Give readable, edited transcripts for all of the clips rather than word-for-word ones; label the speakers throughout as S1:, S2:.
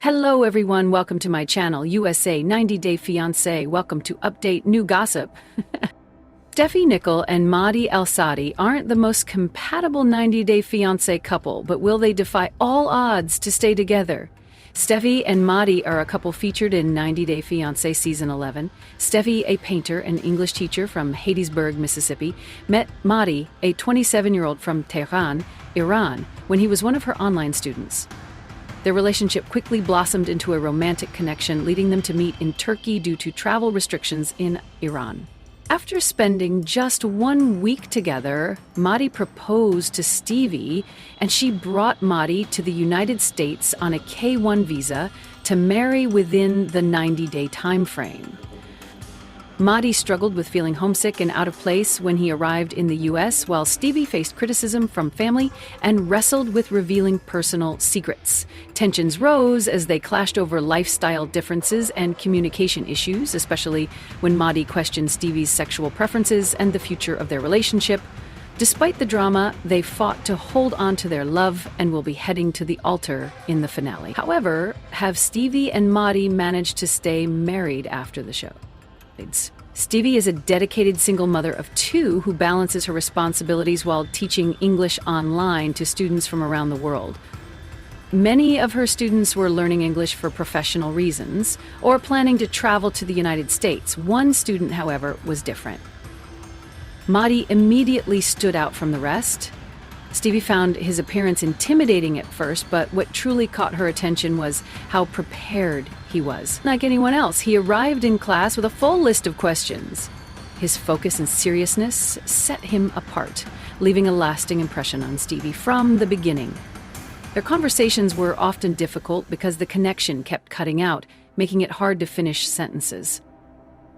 S1: Hello everyone, welcome to my channel, USA 90 Day Fiancé. Welcome to update new gossip. Stevi Nichole and Mahdi Al-Saadi aren't the most compatible 90-day fiancé couple, but will they defy all odds to stay together? Stevi and Mahdi are a couple featured in 90 Day Fiancé Season 11. Stevi, a painter and English teacher from Hattiesburg, Mississippi, met Mahdi, a 27-year-old from Tehran, Iran, when he was one of her online students. Their relationship quickly blossomed into a romantic connection, leading them to meet in Turkey due to travel restrictions in Iran. After spending just 1 week together, Mahdi proposed to Stevi, and she brought Mahdi to the United States on a K-1 visa to marry within the 90-day time frame. Mahdi struggled with feeling homesick and out of place when he arrived in the U.S., while Stevi faced criticism from family and wrestled with revealing personal secrets. Tensions rose as they clashed over lifestyle differences and communication issues, especially when Mahdi questioned Stevi's sexual preferences and the future of their relationship. Despite the drama, they fought to hold on to their love and will be heading to the altar in the finale. However, have Stevi and Mahdi managed to stay married after the show? Stevi is a dedicated single mother of 2 who balances her responsibilities while teaching English online to students from around the world. Many of her students were learning English for professional reasons or planning to travel to the United States. One student, however, was different. Mahdi immediately stood out from the rest. Stevi found his appearance intimidating at first, but what truly caught her attention was how prepared he was. Like anyone else, he arrived in class with a full list of questions. His focus and seriousness set him apart, leaving a lasting impression on Stevi from the beginning. Their conversations were often difficult because the connection kept cutting out, making it hard to finish sentences.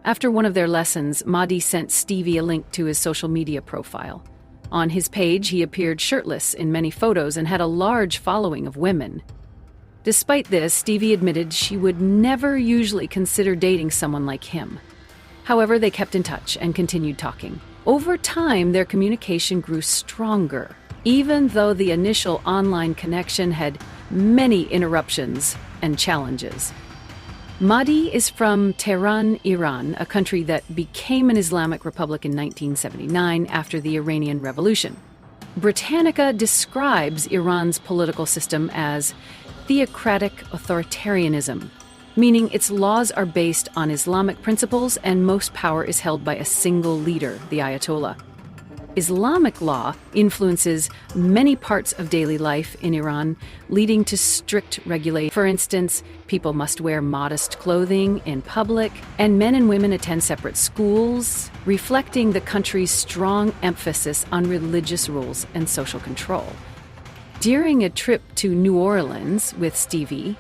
S1: After one of their lessons, Mahdi sent Stevi a link to his social media profile. On his page, he appeared shirtless in many photos and had a large following of women. Despite this, Stevi admitted she would never usually consider dating someone like him. However, they kept in touch and continued talking. Over time, their communication grew stronger, even though the initial online connection had many interruptions and challenges. Mahdi is from Tehran, Iran, a country that became an Islamic republic in 1979 after the Iranian Revolution. Britannica describes Iran's political system as theocratic authoritarianism, meaning its laws are based on Islamic principles and most power is held by a single leader, the Ayatollah. Islamic law influences many parts of daily life in Iran, leading to strict regulations. For instance, people must wear modest clothing in public, and men and women attend separate schools, reflecting the country's strong emphasis on religious rules and social control. During a trip to New Orleans with Stevi,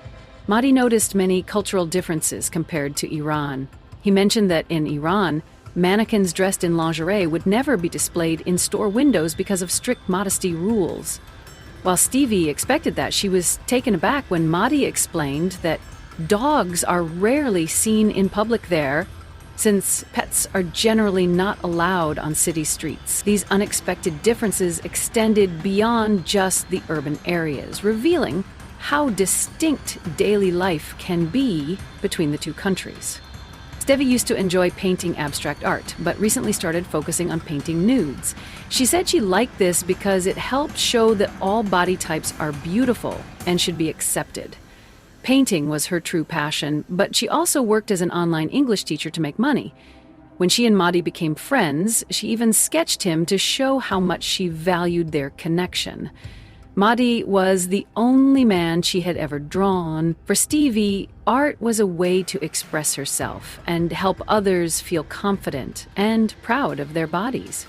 S1: Mahdi noticed many cultural differences compared to Iran. He mentioned that in Iran, mannequins dressed in lingerie would never be displayed in store windows because of strict modesty rules. While Stevi expected that, she was taken aback when Mahdi explained that dogs are rarely seen in public there, since pets are generally not allowed on city streets. These unexpected differences extended beyond just the urban areas, revealing how distinct daily life can be between the 2 countries. Stevi used to enjoy painting abstract art, but recently started focusing on painting nudes. She said she liked this because it helped show that all body types are beautiful and should be accepted. Painting was her true passion, but she also worked as an online English teacher to make money. When she and Mahdi became friends, she even sketched him to show how much she valued their connection. Mahdi was the only man she had ever drawn. For Stevi, art was a way to express herself and help others feel confident and proud of their bodies.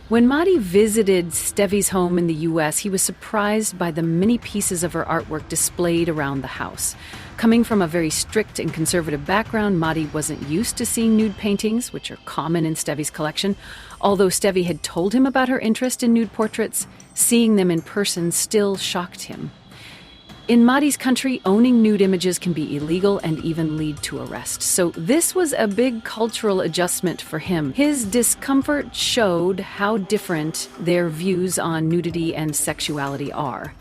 S1: When Mahdi visited Stevi's home in the U.S., he was surprised by the many pieces of her artwork displayed around the house. Coming from a very strict and conservative background, Mahdi wasn't used to seeing nude paintings, which are common in Stevi's collection. Although Stevi had told him about her interest in nude portraits, seeing them in person still shocked him. In Mahdi's country, owning nude images can be illegal and even lead to arrest. So this was a big cultural adjustment for him. His discomfort showed how different their views on nudity and sexuality are.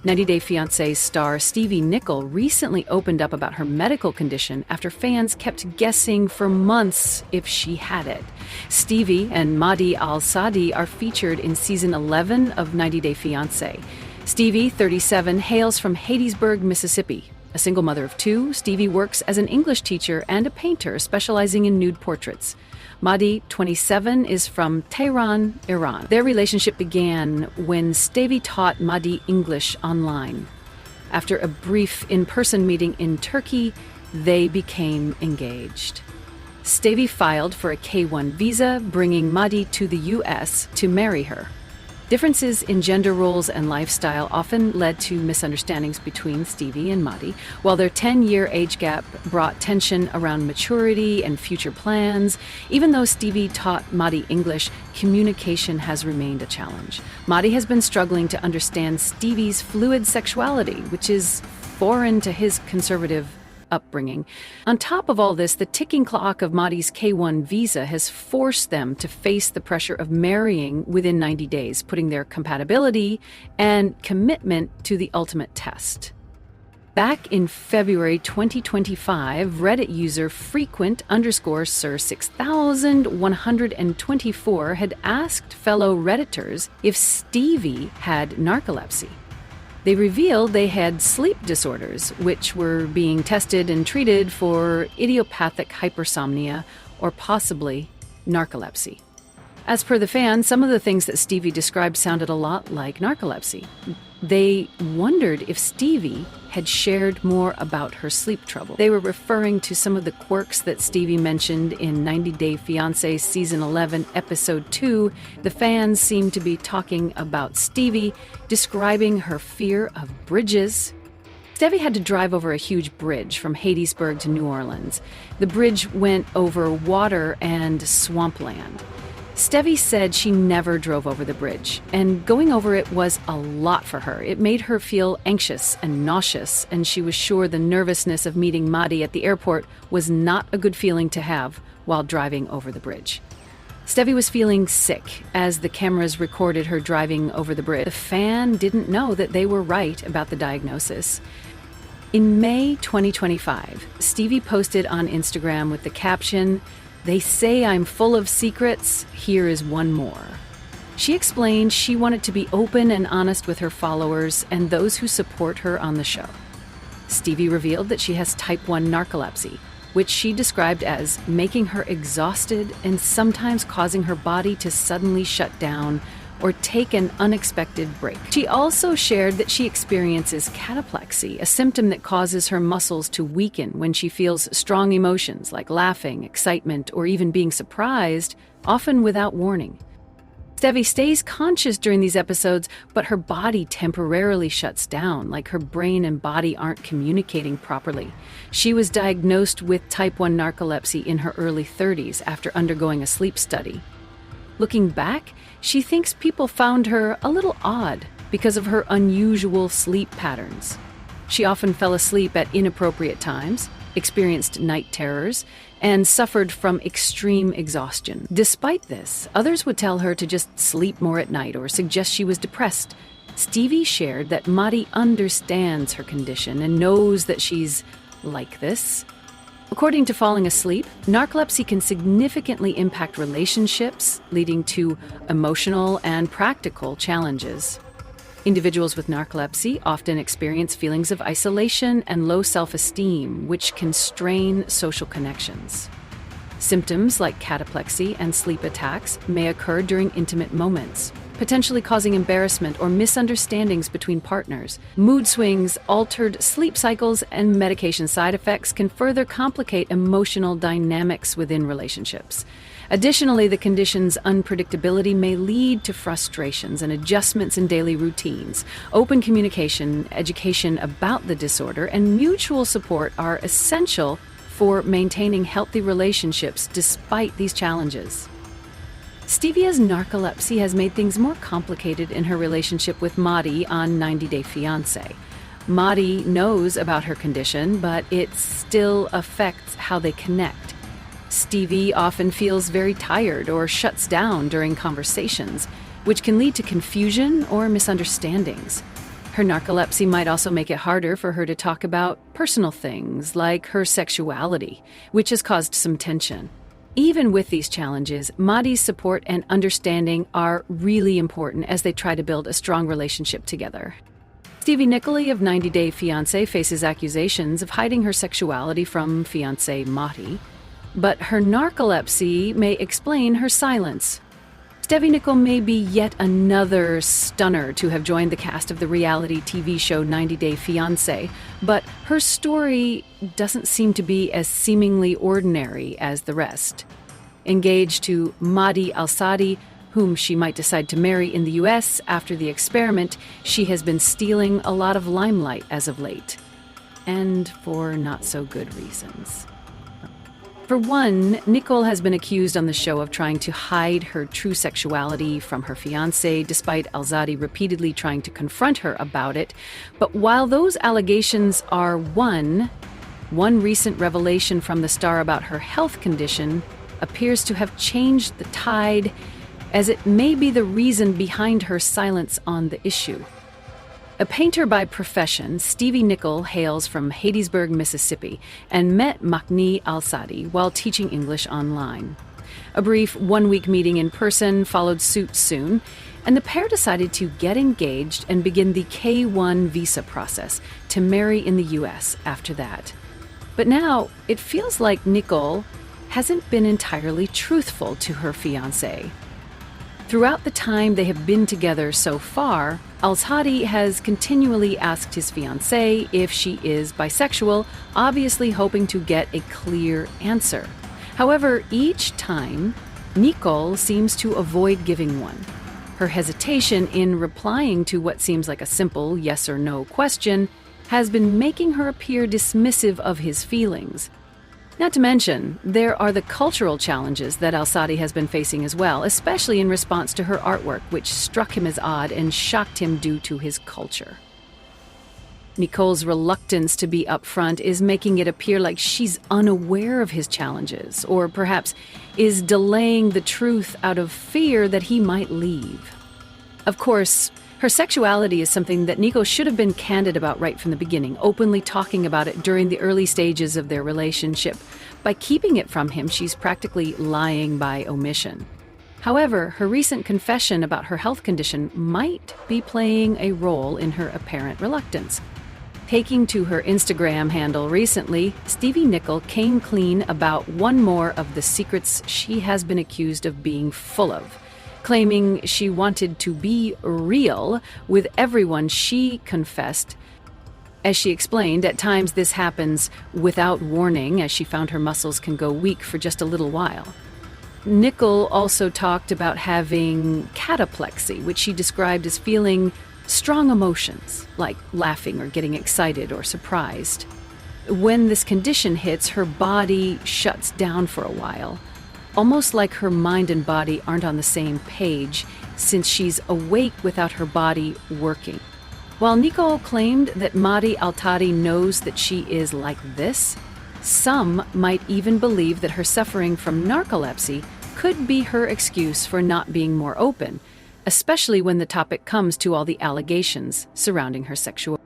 S1: 90 Day Fiancé star Stevi Nichole recently opened up about her medical condition after fans kept guessing for months if she had it. Stevi and Mahdi Al-Saadi are featured in season 11 of 90 Day Fiancé. Stevi, 37, hails from Hattiesburg, Mississippi. A single mother of two, Stevi works as an English teacher and a painter specializing in nude portraits. Mahdi, 27, is from Tehran, Iran. Their relationship began when Stevi taught Mahdi English online. After a brief in-person meeting in Turkey, they became engaged. Stevi filed for a K-1 visa, bringing Mahdi to the U.S. to marry her. Differences in gender roles and lifestyle often led to misunderstandings between Stevi and Mahdi, while their 10-year age gap brought tension around maturity and future plans. Even though Stevi taught Mahdi English, communication has remained a challenge. Mahdi has been struggling to understand Stevi's fluid sexuality, which is foreign to his conservative upbringing. On top of all this, the ticking clock of Mahdi's K-1 visa has forced them to face the pressure of marrying within 90 days, putting their compatibility and commitment to the ultimate test. Back in February 2025, Reddit user frequent_sir6124 had asked fellow Redditors if Stevi had narcolepsy. They revealed they had sleep disorders, which were being tested and treated for idiopathic hypersomnia or possibly narcolepsy. As per the fans, some of the things that Stevi described sounded a lot like narcolepsy. They wondered if Stevi had shared more about her sleep trouble. They were referring to some of the quirks that Stevi mentioned in 90 Day Fiancé Season 11, Episode 2. The fans seemed to be talking about Stevi, describing her fear of bridges. Stevi had to drive over a huge bridge from Hattiesburg to New Orleans. The bridge went over water and swampland. Stevi said she never drove over the bridge, and going over it was a lot for her. It made her feel anxious and nauseous, and she was sure the nervousness of meeting Mahdi at the airport was not a good feeling to have while driving over the bridge. Stevi was feeling sick as the cameras recorded her driving over the bridge. The fan didn't know that they were right about the diagnosis. In May 2025, Stevi posted on Instagram with the caption, "They say I'm full of secrets, here is one more." She explained she wanted to be open and honest with her followers and those who support her on the show. Stevi revealed that she has type 1 narcolepsy, which she described as making her exhausted and sometimes causing her body to suddenly shut down or take an unexpected break. She also shared that she experiences cataplexy, a symptom that causes her muscles to weaken when she feels strong emotions like laughing, excitement, or even being surprised, often without warning. Stevi stays conscious during these episodes, but her body temporarily shuts down, like her brain and body aren't communicating properly. She was diagnosed with type 1 narcolepsy in her early 30s after undergoing a sleep study. Looking back, she thinks people found her a little odd because of her unusual sleep patterns. She often fell asleep at inappropriate times, experienced night terrors, and suffered from extreme exhaustion. Despite this, others would tell her to just sleep more at night or suggest she was depressed. Stevi shared that Mahdi understands her condition and knows that she's like this. According to Falling Asleep, narcolepsy can significantly impact relationships, leading to emotional and practical challenges. Individuals with narcolepsy often experience feelings of isolation and low self-esteem, which can strain social connections. Symptoms like cataplexy and sleep attacks may occur during intimate moments, potentially causing embarrassment or misunderstandings between partners. Mood swings, altered sleep cycles, and medication side effects can further complicate emotional dynamics within relationships. Additionally, the condition's unpredictability may lead to frustrations and adjustments in daily routines. Open communication, education about the disorder, and mutual support are essential for maintaining healthy relationships despite these challenges. Stevi's narcolepsy has made things more complicated in her relationship with Motti on 90 Day Fiancé. Motti knows about her condition, but it still affects how they connect. Stevi often feels very tired or shuts down during conversations, which can lead to confusion or misunderstandings. Her narcolepsy might also make it harder for her to talk about personal things like her sexuality, which has caused some tension. Even with these challenges, Mahdi's support and understanding are really important as they try to build a strong relationship together. Stevi Nichole of 90 Day Fiancé faces accusations of hiding her sexuality from Fiancé Motti, but her narcolepsy may explain her silence. Stevi Nichole may be yet another stunner to have joined the cast of the reality TV show 90 Day Fiancé, but her story doesn't seem to be as seemingly ordinary as the rest. Engaged to Mahdi Al-Saadi, whom she might decide to marry in the US after the experiment, she has been stealing a lot of limelight as of late. And for not so good reasons. For one, Nichole has been accused on the show of trying to hide her true sexuality from her fiancé, despite Al-Saadi repeatedly trying to confront her about it. But while those allegations are one recent revelation from the star about her health condition appears to have changed the tide, as it may be the reason behind her silence on the issue. A painter by profession, Stevi Nichole hails from Hattiesburg, Mississippi, and met Mahdi Al-Saadi while teaching English online. A brief one-week meeting in person followed suit soon, and the pair decided to get engaged and begin the K-1 visa process to marry in the US after that. But now, it feels like Nichole hasn't been entirely truthful to her fiancé. Throughout the time they have been together so far, Al-Saadi has continually asked his fiancée if she is bisexual, obviously hoping to get a clear answer. However, each time, Nichole seems to avoid giving one. Her hesitation in replying to what seems like a simple yes or no question has been making her appear dismissive of his feelings. Not to mention, there are the cultural challenges that Al-Saadi has been facing as well, especially in response to her artwork, which struck him as odd and shocked him due to his culture. Nichole's reluctance to be upfront is making it appear like she's unaware of his challenges, or perhaps is delaying the truth out of fear that he might leave. Of course, her sexuality is something that Nichole should have been candid about right from the beginning, openly talking about it during the early stages of their relationship. By keeping it from him, she's practically lying by omission. However, her recent confession about her health condition might be playing a role in her apparent reluctance. Taking to her Instagram handle recently, Stevi Nichole came clean about one more of the secrets she has been accused of being full of, claiming she wanted to be real with everyone she confessed. As she explained, at times this happens without warning, as she found her muscles can go weak for just a little while. Nichole also talked about having cataplexy, which she described as feeling strong emotions, like laughing or getting excited or surprised. When this condition hits, her body shuts down for a while, almost like her mind and body aren't on the same page, since she's awake without her body working. While Nichole claimed that Mahdi Al-Saadi knows that she is like this, some might even believe that her suffering from narcolepsy could be her excuse for not being more open, especially when the topic comes to all the allegations surrounding her sexuality.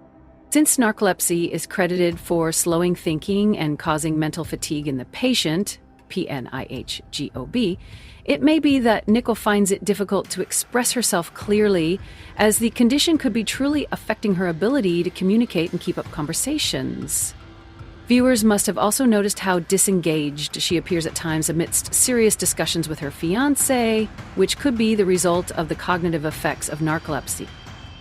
S1: Since narcolepsy is credited for slowing thinking and causing mental fatigue in the patient, PNIHGOB, it may be that Nichole finds it difficult to express herself clearly, as the condition could be truly affecting her ability to communicate and keep up conversations. Viewers must have also noticed how disengaged she appears at times amidst serious discussions with her fiancé, which could be the result of the cognitive effects of narcolepsy.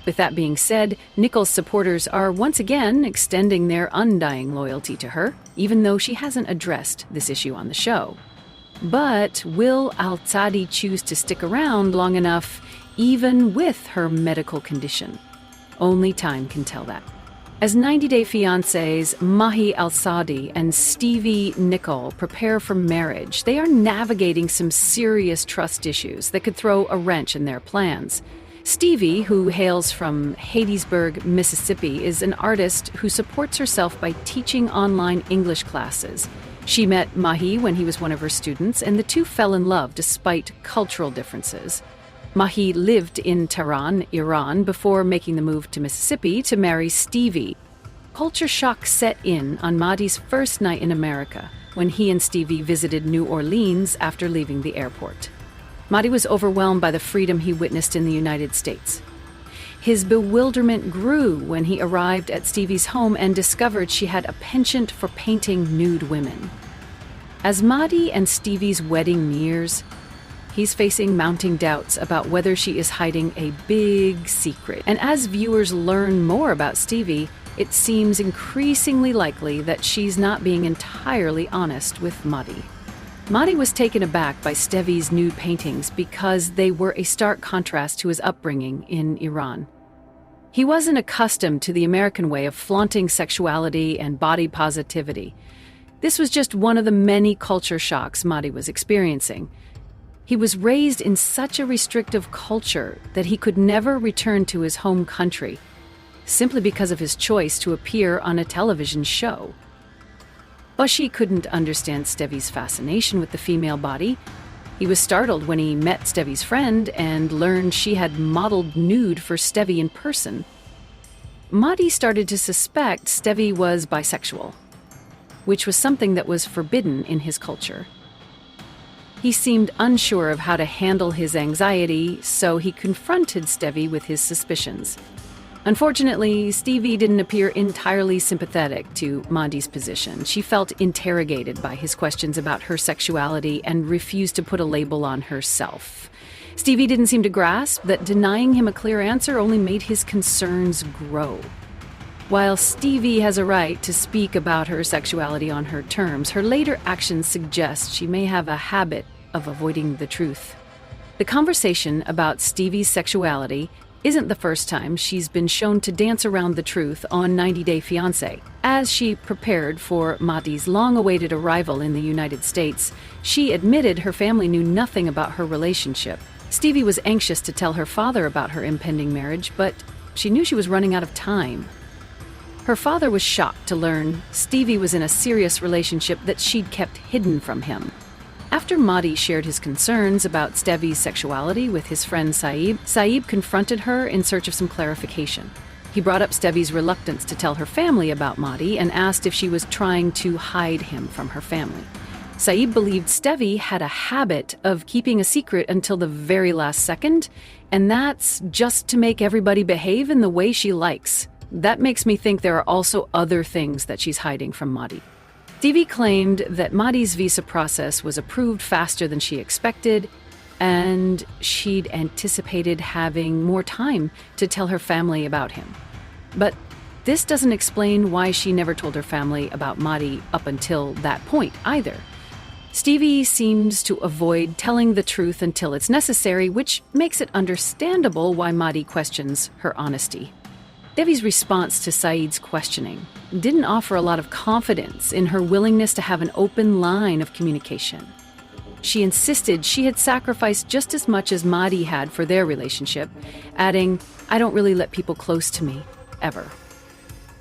S1: With that being said, Nichole's supporters are once again extending their undying loyalty to her, even though she hasn't addressed this issue on the show. But will Al-Saadi choose to stick around long enough, even with her medical condition? Only time can tell that. As 90 Day Fiancé's Mahdi Al-Saadi and Stevi Nichole prepare for marriage, they are navigating some serious trust issues that could throw a wrench in their plans. Stevi, who hails from Hattiesburg, Mississippi, is an artist who supports herself by teaching online English classes. She met Mahdi when he was one of her students, and the two fell in love despite cultural differences. Mahdi lived in Tehran, Iran, before making the move to Mississippi to marry Stevi. Culture shock set in on Mahdi's first night in America, when he and Stevi visited New Orleans after leaving the airport. Mahdi was overwhelmed by the freedom he witnessed in the United States. His bewilderment grew when he arrived at Stevi's home and discovered she had a penchant for painting nude women. As Mahdi and Stevi's wedding nears, he's facing mounting doubts about whether she is hiding a big secret. And as viewers learn more about Stevi, it seems increasingly likely that she's not being entirely honest with Mahdi. Mahdi was taken aback by Stevi's nude paintings because they were a stark contrast to his upbringing in Iran. He wasn't accustomed to the American way of flaunting sexuality and body positivity. This was just one of the many culture shocks Mahdi was experiencing. He was raised in such a restrictive culture that he could never return to his home country, simply because of his choice to appear on a television show. Bashi couldn't understand Stevi's fascination with the female body. He was startled when he met Stevi's friend and learned she had modeled nude for Stevi in person. Mahdi started to suspect Stevi was bisexual, which was something that was forbidden in his culture. He seemed unsure of how to handle his anxiety, so he confronted Stevi with his suspicions. Unfortunately, Stevi didn't appear entirely sympathetic to Mahdi's position. She felt interrogated by his questions about her sexuality and refused to put a label on herself. Stevi didn't seem to grasp that denying him a clear answer only made his concerns grow. While Stevi has a right to speak about her sexuality on her terms, her later actions suggest she may have a habit of avoiding the truth. The conversation about Stevi's sexuality isn't the first time she's been shown to dance around the truth on 90 Day Fiancé. As she prepared for Mahdi's long-awaited arrival in the United States, she admitted her family knew nothing about her relationship. Stevi was anxious to tell her father about her impending marriage, but she knew she was running out of time. Her father was shocked to learn Stevi was in a serious relationship that she'd kept hidden from him. After Mahdi shared his concerns about Stevi's sexuality with his friend Saib confronted her in search of some clarification. He brought up Stevi's reluctance to tell her family about Mahdi and asked if she was trying to hide him from her family. Saib believed Stevi had a habit of keeping a secret until the very last second, and that's just to make everybody behave in the way she likes. That makes me think there are also other things that she's hiding from Mahdi. Stevi claimed that Mahdi's visa process was approved faster than she expected, and she'd anticipated having more time to tell her family about him. But this doesn't explain why she never told her family about Mahdi up until that point either. Stevi seems to avoid telling the truth until it's necessary, which makes it understandable why Mahdi questions her honesty. Stevi's response to Said's questioning didn't offer a lot of confidence in her willingness to have an open line of communication. She insisted she had sacrificed just as much as Mahdi had for their relationship, adding, "I don't really let people close to me, ever."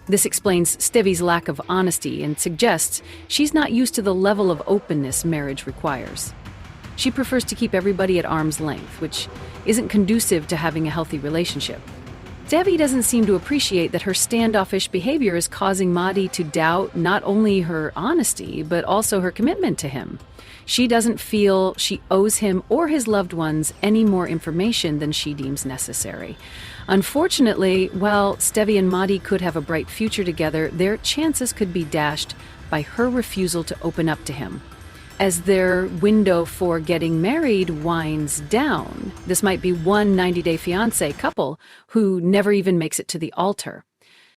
S1: This explains Stevi's lack of honesty and suggests she's not used to the level of openness marriage requires. She prefers to keep everybody at arm's length, which isn't conducive to having a healthy relationship. Stevi doesn't seem to appreciate that her standoffish behavior is causing Mahdi to doubt not only her honesty, but also her commitment to him. She doesn't feel she owes him or his loved ones any more information than she deems necessary. Unfortunately, while Stevi and Mahdi could have a bright future together, their chances could be dashed by her refusal to open up to him. As their window for getting married winds down, this might be one 90 Day Fiancé couple who never even makes it to the altar.